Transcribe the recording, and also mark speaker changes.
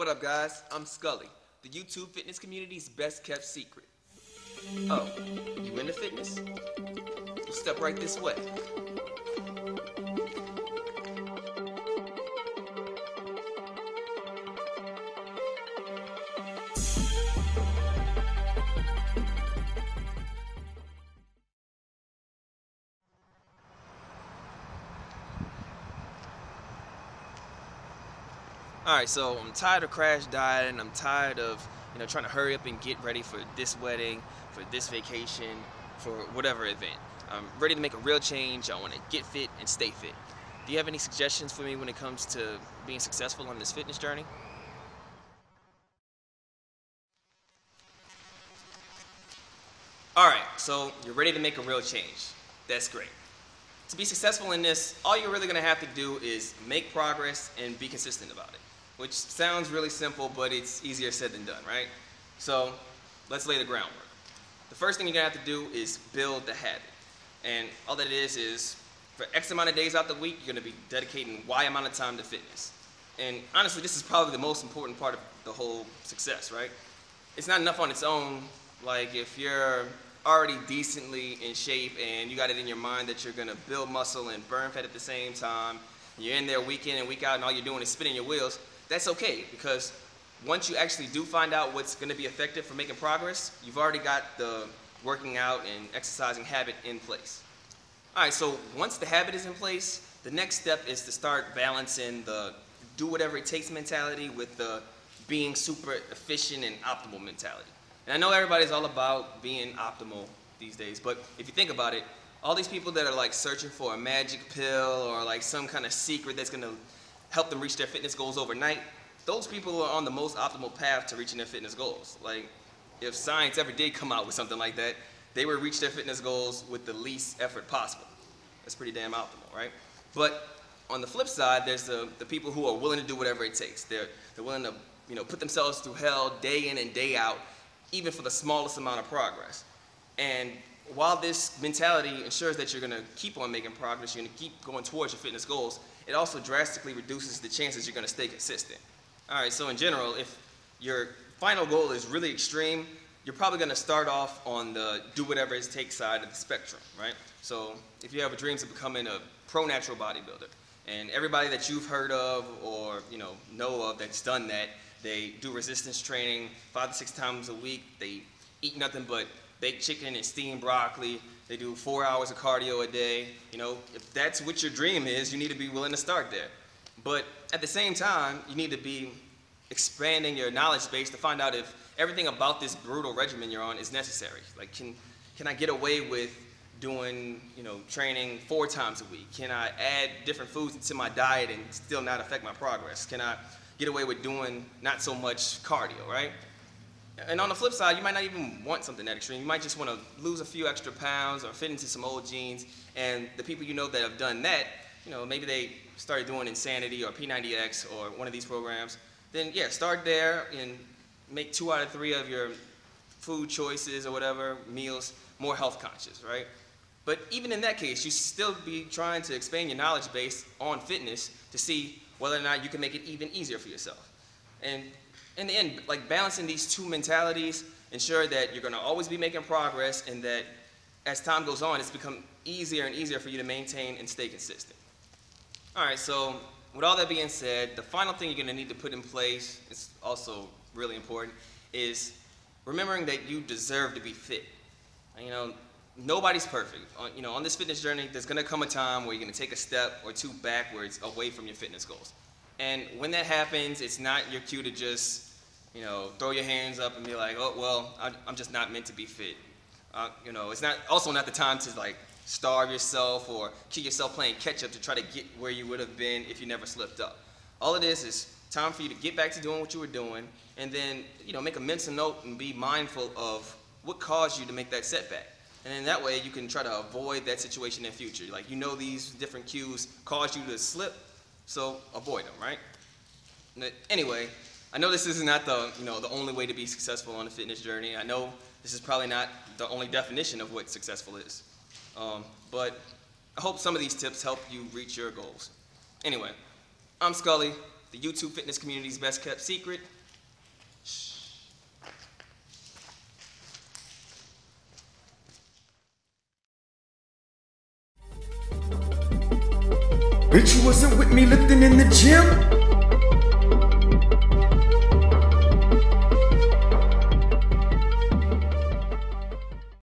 Speaker 1: What up, guys? I'm Skullay, the YouTube fitness community's best kept secret. Oh, you into fitness? Well, step right this way. Alright, so I'm tired of crash dieting. I'm tired of, trying to hurry up and get ready for this wedding, for this vacation, for whatever event. I'm ready to make a real change. I want to get fit and stay fit. Do you have any suggestions for me when it comes to being successful on this fitness journey? Alright, so you're ready to make a real change. That's great. To be successful in this, all you're really going to have to do is make progress and be consistent about it. Which sounds really simple, but it's easier said than done, right? So let's lay the groundwork. The first thing you're going to have to do is build the habit. And all that it is for X amount of days out the week, you're going to be dedicating Y amount of time to fitness. And honestly, this is probably the most important part of the whole success, right? It's not enough on its own. Like if you're already decently in shape and you got it in your mind that you're going to build muscle and burn fat at the same time, you're in there week in and week out and all you're doing is spinning your wheels, that's okay, because once you actually do find out what's going to be effective for making progress, you've already got the working out and exercising habit in place. Alright, so once the habit is in place, the next step is to start balancing the do whatever it takes mentality with the being super efficient and optimal mentality. And I know everybody's all about being optimal these days, but if you think about it, all these people that are like searching for a magic pill or like some kind of secret that's going to help them reach their fitness goals overnight, those people are on the most optimal path to reaching their fitness goals. Like, if science ever did come out with something like that, they would reach their fitness goals with the least effort possible. That's pretty damn optimal, right? But on the flip side, there's the people who are willing to do whatever it takes. They're willing to put themselves through hell day in and day out, even for the smallest amount of progress. And while this mentality ensures that you're going to keep on making progress, you're going to keep going towards your fitness goals, it also drastically reduces the chances you're going to stay consistent. Alright, so in general, if your final goal is really extreme, you're probably going to start off on the do whatever it takes side of the spectrum, right? So if you have dreams of becoming a pro-natural bodybuilder, and everybody that you've heard of or know of that's done that, they do resistance training 5 to 6 times a week, they eat nothing but baked chicken and steamed broccoli, they do 4 hours of cardio a day. If that's what your dream is, you need to be willing to start there. But at the same time, you need to be expanding your knowledge base to find out if everything about this brutal regimen you're on is necessary. Like, can I get away with doing, training 4 times a week? Can I add different foods into my diet and still not affect my progress? Can I get away with doing not so much cardio, right? And on the flip side, you might not even want something that extreme. You might just want to lose a few extra pounds or fit into some old jeans. And the people that have done that, maybe they started doing Insanity or P90X or one of these programs, then yeah, start there and make 2 out of 3 of your food choices or whatever, meals, more health conscious, right? But even in that case, you should still be trying to expand your knowledge base on fitness to see whether or not you can make it even easier for yourself. And in the end, like balancing these two mentalities, ensure that you're going to always be making progress and that as time goes on, it's become easier and easier for you to maintain and stay consistent. Alright, so with all that being said, the final thing you're going to need to put in place, it's also really important, is remembering that you deserve to be fit. Nobody's perfect. On this fitness journey, there's going to come a time where you're going to take a step or 2 backwards away from your fitness goals. And when that happens, it's not your cue to just, throw your hands up and be like, oh, well, I'm just not meant to be fit. It's also not the time to like starve yourself or keep yourself playing catch up to try to get where you would have been if you never slipped up. All it is time for you to get back to doing what you were doing and then, make a mental note and be mindful of what caused you to make that setback. And in that way, you can try to avoid that situation in the future. Like, these different cues caused you to slip, so avoid them, right? Anyway, I know this is not the only way to be successful on the fitness journey. I know this is probably not the only definition of what successful is. But I hope some of these tips help you reach your goals. Anyway, I'm Skullay. the YouTube fitness community's best kept secret.
Speaker 2: Bitch, you wasn't with me lifting in the gym.